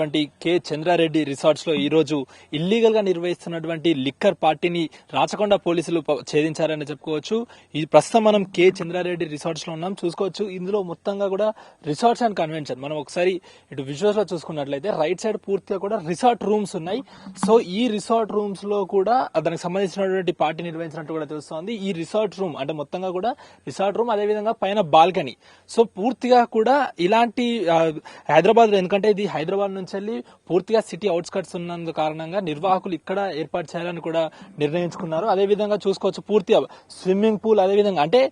ఉన్నటువంటి K Chandra Reddy resorts లో ఈ రోజు ఇల్లీగల్ గా నిర్వహిస్తున్నటువంటి లిక్కర్ పార్టీని రాచకొండ పోలీసులు ఛేదించారని చెప్పుకోవచ్చు. ఈ ప్రస్తుతం మనం కె చంద్రారెడ్డి రిసార్ట్స్ లో ఉన్నాం. చూసుకోవచ్చు ఇందులో మొత్తంగా కూడా రిసార్ట్స్ అండ్ కన్వెన్షన్. మనం ఒకసారి ఇటు విజువల్స్ లో చూసుకున్నట్లయితే రైట్ సైడ్ పూర్తిగా కూడా రిసార్ట్ రూమ్స్ ఉన్నాయి. సో ఈ రిసార్ట్ రూమ్స్ లో కూడా దానికి సంబంధించినటువంటి పార్టీ నిర్వహించినట్టు కూడా తెలుస్తోంది. ఈ రిసార్ట్ రూమ్ అంటే మొత్తంగా కూడా రిసార్ట్ రూమ్, అదే విధంగా పైన బాల్కనీ. సో పూర్తిగా కూడా ఇలాంటి హైదరాబాద్ లో, ఎందుకంటే ఇది హైదరాబాద్ నుంచి వెళ్ళి పూర్తిగా సిటీ అవుట్స్కట్స్ ఉన్నందు కారణంగా నిర్వాహకులు ఇక్కడ ఏర్పాటు చేయాలని కూడా నిర్ణయించుకున్నారు. అదే విధంగా చూసుకోవచ్చు పూర్తిగా స్విమ్మింగ్ పూల్, అదే విధంగా అంటే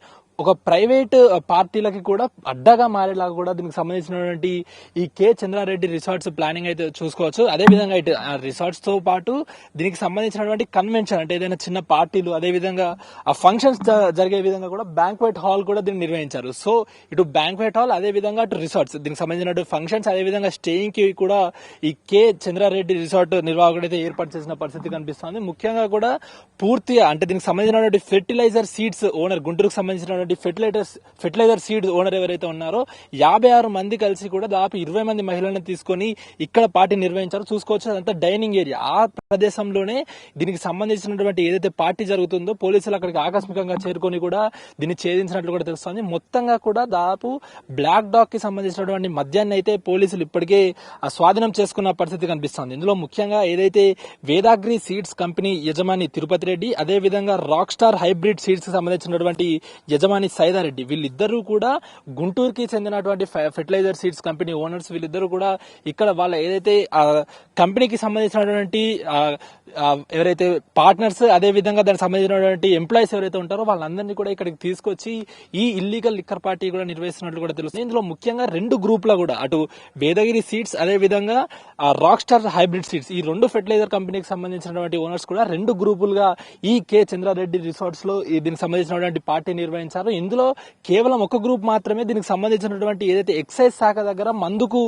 ఒక ప్రైవేట్ పార్టీలకి కూడా అడ్డగా మారేలాగా కూడా దీనికి సంబంధించినటువంటి ఈ కె చంద్రారెడ్డి రిసార్ట్స్ ప్లానింగ్ అయితే చూసుకోవచ్చు. అదే విధంగా ఇటు రిసార్ట్స్ తో పాటు దీనికి సంబంధించినటువంటి కన్వెన్షన్ అంటే ఏదైనా చిన్న పార్టీలు, అదే విధంగా ఆ ఫంక్షన్స్ జరిగే విధంగా కూడా బ్యాంక్వెట్ హాల్ కూడా దీన్ని నిర్వహించారు. సో ఇటు బ్యాంక్వెట్ హాల్, అదే విధంగా అటు రిసార్ట్స్, దీనికి సంబంధించినటువంటి ఫంక్షన్స్, అదే విధంగా స్టేయింగ్ కి కూడా ఈ కె చంద్రారెడ్డి రిసార్ట్ నిర్వాహకుడు అయితే ఏర్పాటు చేసిన పరిస్థితి కనిపిస్తోంది. ముఖ్యంగా కూడా పూర్తిగా అంటే దీనికి సంబంధించినటువంటి ఫెర్టిలైజర్ సీడ్స్ ఓనర్, గుంటూరుకు సంబంధించిన ఫెర్టిలైజర్ సీడ్స్ ఓనర్ ఎవరైతే ఉన్నారో 56 మంది కలిసి కూడా దాదాపు 20 మంది మహిళలను తీసుకొని ఇక్కడ పార్టీ నిర్వహించారు. చూసుకోవచ్చు అదంతా డైనింగ్ ఏరియా. ఆ ప్రదేశంలోనే దీనికి సంబంధించినటువంటి ఏదైతే పార్టీ జరుగుతుందో పోలీసులు అక్కడికి ఆకస్మికంగా చేరుకొని కూడా దీన్ని ఛేదించినట్లు కూడా తెలుస్తోంది. మొత్తంగా కూడా దాదాపు బ్లాక్ డాగ్ కి సంబంధించినటువంటి మద్యాన్ని అయితే పోలీసులు ఇప్పటికే స్వాధీనం చేసుకున్న పరిస్థితి కనిపిస్తోంది. ఇందులో ముఖ్యంగా ఏదైతే వేదాగ్రి సీడ్స్ కంపెనీ యజమాని తిరుపతి రెడ్డి, అదే విధంగా రాక్ స్టార్ హైబ్రిడ్ సీడ్స్ కి సంబంధించినటువంటి యజమాని సైదారెడ్డి, వీళ్ళిద్దరూ కూడా గుంటూరుకి చెందినటువంటి ఫెర్టిలైజర్ సీడ్స్ కంపెనీ ఓనర్స్. వీళ్ళిద్దరూ కూడా ఇక్కడ వాళ్ళ ఏదైతే కంపెనీకి సంబంధించినటువంటి ఎవరైతే పార్ట్నర్స్, అదే విధంగా దానికి సంబంధించినటువంటి ఎంప్లాయీస్ ఎవరైతే ఉంటారో వాళ్ళందరినీ కూడా ఇక్కడికి తీసుకొచ్చి ఈ ఇల్లీగల్ లిక్కర్ పార్టీ కూడా నిర్వహిస్తున్నట్లు కూడా తెలుస్తుంది. ఇందులో ముఖ్యంగా 2 గ్రూపుల కూడా అటు వేదగిరి సీడ్స్, అదే విధంగా రాక్ స్టార్ హైబ్రిడ్ సీడ్స్, ఈ 2 ఫెర్టిలైజర్ కంపెనీకి సంబంధించినటువంటి ఓనర్స్ కూడా 2 గ్రూపులుగా ఈ కె చంద్రారెడ్డి రిసార్ట్స్ లో దీనికి సంబంధించినటువంటి పార్టీ నిర్వహించారు. ఇందులో కేవలం ఒక గ్రూప్ మాత్రమే దీనికి సంబంధించినటువంటి ఏదైతే ఎక్సైజ్ శాఖ దగ్గర మందుకు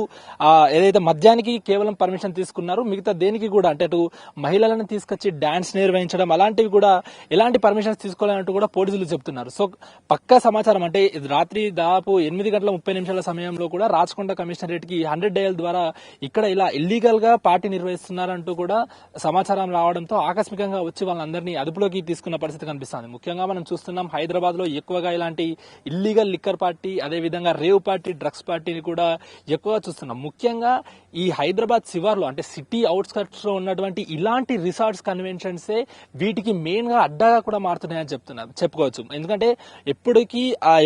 ఏదైతే మద్యానికి కేవలం పర్మిషన్ తీసుకున్నారు, మిగతా దేనికి కూడా అంటే అటు మహిళలను తీసుకొచ్చి డాన్స్ నిర్వహించడం అలాంటివి కూడా ఎలాంటి పర్మిషన్స్ తీసుకోవాలంటూ కూడా పోలీసులు చెప్తున్నారు. సో పక్కా సమాచారం అంటే రాత్రి దాదాపు 8:30 సమయంలో కూడా రాచకొండ కమిషనరేట్ కి 100 డయల్ ద్వారా ఇక్కడ ఇలా ఇల్లీగల్ గా పార్టీ నిర్వహిస్తున్నారంటూ కూడా సమాచారం రావడంతో ఆకస్మికంగా వచ్చి వాళ్ళందరినీ అదుపులోకి తీసుకున్న పరిస్థితి కనిపిస్తుంది. ముఖ్యంగా మనం చూస్తున్నాం హైదరాబాద్ లో ఎక్కువగా ఇలాంటి ఇల్లీగల్ లిక్కర్ పార్టీ, అదే విధంగా రేవ్ పార్టీ, డ్రగ్స్ పార్టీని కూడా ఎక్కువగా చూస్తున్నాం. ముఖ్యంగా ఈ హైదరాబాద్ శివార్లో అంటే సిటీ అవుట్స్కట్స్ లో ఉన్నటువంటి ఇలాంటి రిసార్ట్స్ కన్వెన్షన్స్ వీటికి మెయిన్ గా అడ్డాగా కూడా మారుతున్నాయని చెప్పుకోవచ్చు. ఎందుకంటే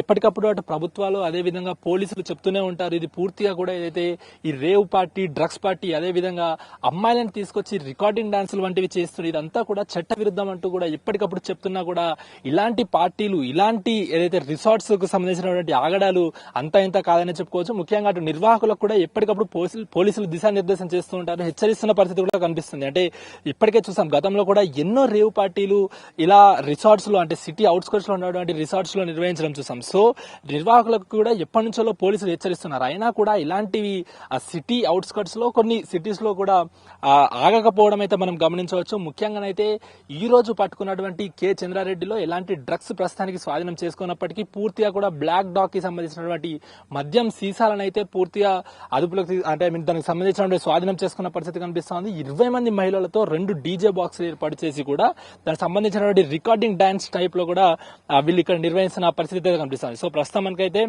ఎప్పటికప్పుడు అటు ప్రభుత్వాలు, అదే విధంగా పోలీసులు చెప్తూనే ఉంటారు ఇది పూర్తిగా కూడా ఏదైతే ఈ రేవ్ పార్టీ, డ్రగ్స్ పార్టీ, అదే విధంగా అమ్మాయిలను తీసుకొచ్చి రికార్డింగ్ డాన్సులు వంటివి చేస్తున్నారు, ఇదంతా కూడా చట్ట విరుద్ధం అంటూ కూడా ఎప్పటికప్పుడు చెప్తున్నా కూడా ఇలాంటి పార్టీలు, ఇలాంటి ఏదైతే రిసార్ట్స్ కు సంబంధించినటువంటి ఆగడాలు అంతా ఇంత కాదని చెప్పుకోవచ్చు. ముఖ్యంగా అటు నిర్వాహకులకు కూడా ఎప్పటికప్పుడు పోలీసులు దిశానిర్దేశం చేస్తూ ఉంటారు, హెచ్చరిస్తున్న పరిస్థితి కూడా కనిపిస్తుంది. అంటే ఇప్పటికే చూసాం గతంలో కూడా ఎన్నో రేవ్ పార్టీలు ఇలా రిసార్ట్స్ లో అంటే సిటీ అవుట్స్కట్స్ లో ఉన్నటువంటి రిసార్ట్స్ లో నిర్వహించడం చూసాం. సో నిర్వాహకులకు కూడా ఎప్పటి నుంచో పోలీసులు హెచ్చరిస్తున్నారు. అయినా కూడా ఇలాంటివి ఆ సిటీ అవుట్స్కట్స్ లో కొన్ని సిటీస్ లో కూడా ఆగకపోవడం అయితే మనం గమనించవచ్చు. ముఖ్యంగానైతే ఈ రోజు పట్టుకున్నటువంటి కె చంద్రారెడ్డిలో ఎలాంటి డ్రగ్స్ ప్రస్తుతానికి స్వాధీనం చేసుకున్నప్పటికీ పూర్తిగా కూడా బ్లాక్ డాగ్ కి సంబంధించినటువంటి మద్యం సీసాలను అయితే పూర్తిగా అదుపులోకి అంటే దానికి సంబంధించినటువంటి స్వాధీనం చేసుకున్న పరిస్థితి కనిపిస్తోంది. 20 మంది మహిళలతో 2 డీజే బాక్స్ ఏర్పాటు చేసి కూడా దానికి సంబంధించినటువంటి రికార్డింగ్ డాన్స్ టైప్ లో కూడా వీళ్ళు ఇక్కడ నిర్వహిస్తున్న పరిస్థితి కనిపిస్తుంది. సో ప్రస్తుతం మనకైతే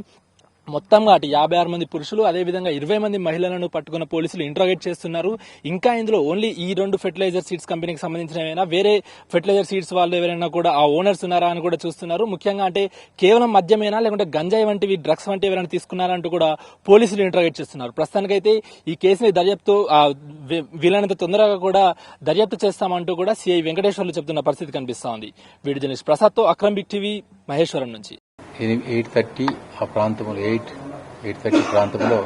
మొత్తంగా అటు 56 మంది పురుషులు, అదే విధంగా 20 మంది మహిళలను పట్టుకున్న పోలీసులు ఇంట్రాగేట్ చేస్తున్నారు. ఇంకా ఇందులో ఓన్లీ ఈ 2 ఫెర్టిలైజర్ సీడ్స్ కంపెనీకి సంబంధించిన వేరే ఫెర్టిలైజర్ సీడ్స్ వాళ్ళు ఎవరైనా కూడా ఆ ఓనర్స్ ఉన్నారా అని కూడా చూస్తున్నారు. ముఖ్యంగా అంటే కేవలం మద్యమేనా లేకుంటే గంజాయి వంటివి, డ్రగ్స్ వంటివి ఎవరైనా తీసుకున్నారా అంటూ కూడా పోలీసులు ఇంట్రాగేట్ చేస్తున్నారు. ప్రస్తుతానికైతే ఈ కేసుని దర్యాప్తు వీలైనంత తొందరగా కూడా దర్యాప్తు చేస్తామంటూ కూడా సిఐ వెంకటేశ్వర్లు చెప్తున్న పరిస్థితి కనిపిస్తోంది. వీడియో జర్నలిస్ట్ ప్రసాద్ తో అక్రమ్ బిగ్ టీవీ, మహేశ్వరం నుంచి. 8:30 ఆ ప్రాంతంలో 8:30 ప్రాంతంలో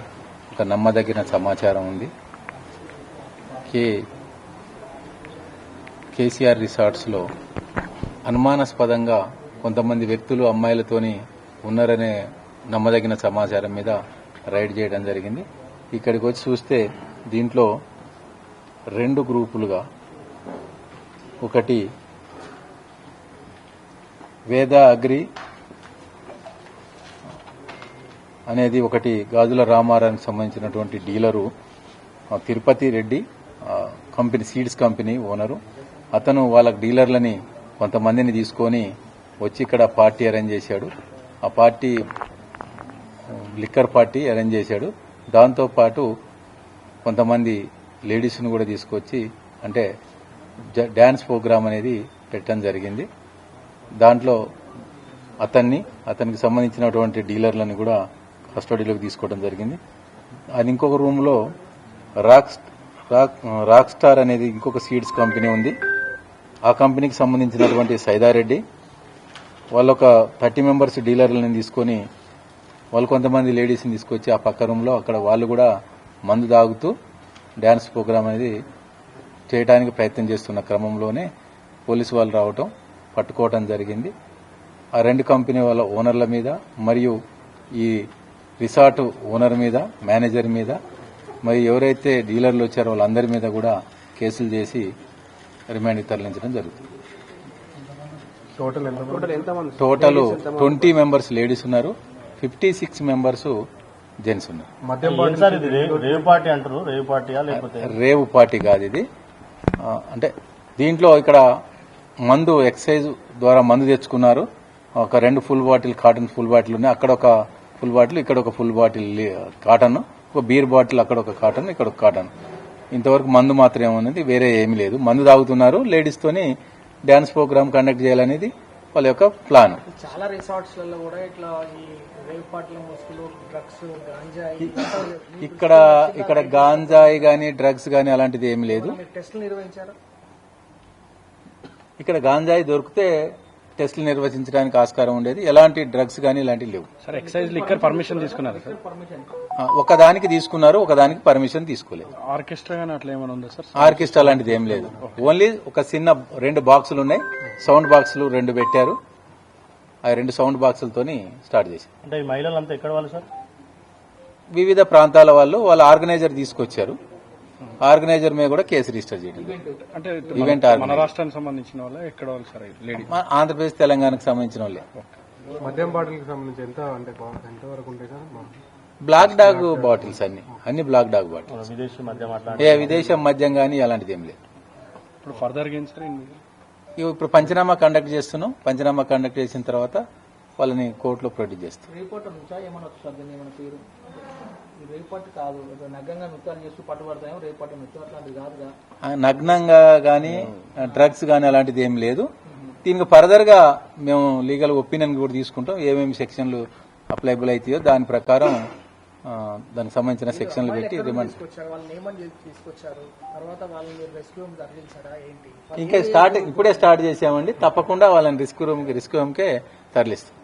ఒక నమ్మదగిన సమాచారం ఉంది. కేసీఆర్ రిసార్ట్స్ లో అనుమానాస్పదంగా కొంతమంది వ్యక్తులు అమ్మాయిలతోని ఉన్నారనే నమ్మదగిన సమాచారం మీద రైడ్ చేయడం జరిగింది. ఇక్కడికి వచ్చి చూస్తే దీంట్లో 2 గ్రూపులుగా, ఒకటి వేద అగ్రి అనేది ఒకటి గాజుల రామారానికి సంబంధించినటువంటి dealer, Tirupati Reddy company seeds company owner. అతను వాళ్ళ డీలర్లని కొంతమందిని తీసుకొని వచ్చి ఇక్కడ పార్టీ అరేంజ్ చేశాడు. ఆ పార్టీ లిక్కర్ పార్టీ అరేంజ్ చేశాడు. దాంతోపాటు కొంతమంది లేడీస్ను కూడా తీసుకొచ్చి అంటే డ్యాన్స్ ప్రోగ్రామ్ అనేది పెట్టడం జరిగింది. దాంట్లో అతనికి సంబంధించినటువంటి డీలర్లను కూడా కస్టడీలోకి తీసుకోవడం జరిగింది. అది ఇంకొక రూమ్లో రాక్ స్టార్ అనేది ఇంకొక సీడ్స్ కంపెనీ ఉంది. ఆ కంపెనీకి సంబంధించినటువంటి సైదారెడ్డి వాళ్ళు ఒక 30 మెంబర్స్ డీలర్లను తీసుకొని వాళ్ళు కొంతమంది లేడీస్ని తీసుకొచ్చి ఆ పక్క రూమ్లో అక్కడ వాళ్ళు కూడా మందు తాగుతూ డ్యాన్స్ ప్రోగ్రామ్ అనేది చేయడానికి ప్రయత్నం చేస్తున్న క్రమంలోనే పోలీసు వాళ్ళు రావటం పట్టుకోవటం జరిగింది. ఆ 2 కంపెనీ వాళ్ళ ఓనర్ల మీద మరియు ఈ రిసార్ట్ ఓనర్ మీద, మేనేజర్ మీద, మరి ఎవరైతే డీలర్లు వచ్చారో వాళ్ళందరి మీద కూడా కేసులు చేసి రిమాండ్కి తరలించడం జరుగుతుంది. టోటల్ 20 మెంబర్స్ లేడీస్ ఉన్నారు, 56 మెంబర్స్ జెంట్స్ ఉన్నారు. రేవ్ పార్టీ అంటారు, రేవ్ పార్టీయా లేకపోతే రేవ్ పార్టీ కాదు ఇది. అంటే దీంట్లో ఇక్కడ మందు ఎక్సైజ్ ద్వారా మందు తెచ్చుకున్నారు. ఒక 2 full bottle cotton full bottle ఉన్నాయి. అక్కడ ఒక ఫుల్ బాటిల్, ఇక్కడ ఒక ఫుల్ బాటిల్ కాటన్, ఒక బీర్ బాటిల్, అక్కడ ఒక కాటన్, ఇక్కడ ఒక కాటన్. ఇంతవరకు మందు మాత్రమే ఉన్నది, వేరే ఏమీ లేదు. మందు తాగుతున్నారు. లేడీస్ తోని డాన్స్ ప్రోగ్రామ్ కండక్ట్ చేయాలనేది వాళ్ళ యొక్క ప్లాన్. చాలా రిసార్ట్స్ లలో కూడా ఇట్లా ఈ రేవ్ పార్టీల ముసుగులు, డ్రగ్స్, గాంజాయి ఇక్కడ గాంజాయి గానీ డ్రగ్స్ గానీ అలాంటిది ఏమీ లేదు. టెస్టులు నిర్వహించారు. ఇక్కడ గాంజాయి దొరికితే టెస్టులు నిర్వహించడానికి ఆస్కారం ఉండేది. ఎలాంటి డ్రగ్స్ గానీ ఇలాంటివి లేవు. సార్ ఎక్సైజ్ లిక్కర్ పర్మిషన్ తీసుకున్నారు సార్? ఒకదానికి తీసుకున్నారు, ఒకదానికి పర్మిషన్ తీసుకోలేదు. ఆర్కెస్ట్రా గానీ అట్లా ఏమైనా ఉందా సార్? ఆర్కెస్ట్రా లాంటిది ఏం లేదు. ఓన్లీ ఒక చిన్న 2 బాక్సులు ఉన్నాయి, సౌండ్ బాక్సులు 2 పెట్టారు. ఆ 2 సౌండ్ బాక్సులతోని స్టార్ట్ చేశారు. అంటే ఈ మహిళలంతా ఎక్కడ వాళ్ళు సార్? వివిధ ప్రాంతాల వాళ్ళ ఆర్గనైజర్ తీసుకొచ్చారు. ఆర్గనైజర్ మీద కూడా కేసు రిజిస్టర్ చేయడం. అంటే ఈవెంట్ మన రాష్ట్రానికి సంబంధించిన వాళ్ళ ఎక్కడ వాళ్ళు సార్? లేడీ ఆంధ్రప్రదేశ్, తెలంగాణకు సంబంధించిన వాళ్ళే. మద్యం బాటిల్కి సంబంధించి ఎంత వరకు ఉంటాయి సార్? బ్లాక్ డాగ్ బాటిల్స్ అన్ని బ్లాక్ డాగ్ బాటిల్స్. విదేశీ మద్యం అట్లా విదేశం మద్యం గానీ అలాంటిది ఏం లేదు. ఇప్పుడు ఫర్దర్ గా సార్ ఇప్పుడు పంచనామా కండక్ట్ చేస్తున్నాం. పంచనామా కండక్ట్ చేసిన తర్వాత వాళ్ళని కోర్టులో ప్రొడ్యూస్ చేస్తాం. రేపటి నుంచా ఏమన్నా వస్తుంది ఏమైనా పేరు? రేపటి కాదు, నగ్నంగా నృత్యాలు చేస్తూ పట్టుబడతాయో రేపటి నృత్యం అట్లాంటిది కాదుగా. నగ్నంగా గానీ డ్రగ్స్ గానీ అలాంటిది ఏం లేదు. దీనికి ఫర్దర్ గా మేము లీగల్ ఒపీనియన్ కూడా తీసుకుంటాం. ఏమేమి సెక్షన్లు అప్లైబుల్ అవుతాయో దాని ప్రకారం దానికి సంబంధించిన సెక్షన్లు పెట్టి రిమాండ్. వాళ్ళని ఏమని తీసుకొచ్చారు, తర్వాత వాళ్ళని రెస్క్యూ రూమ్ తరలించారా ఏంటి? ఇంకా ఇప్పుడే స్టార్ట్ చేసామండి. తప్పకుండా వాళ్ళని రిస్క్ రూమ్కే తరలిస్తాం.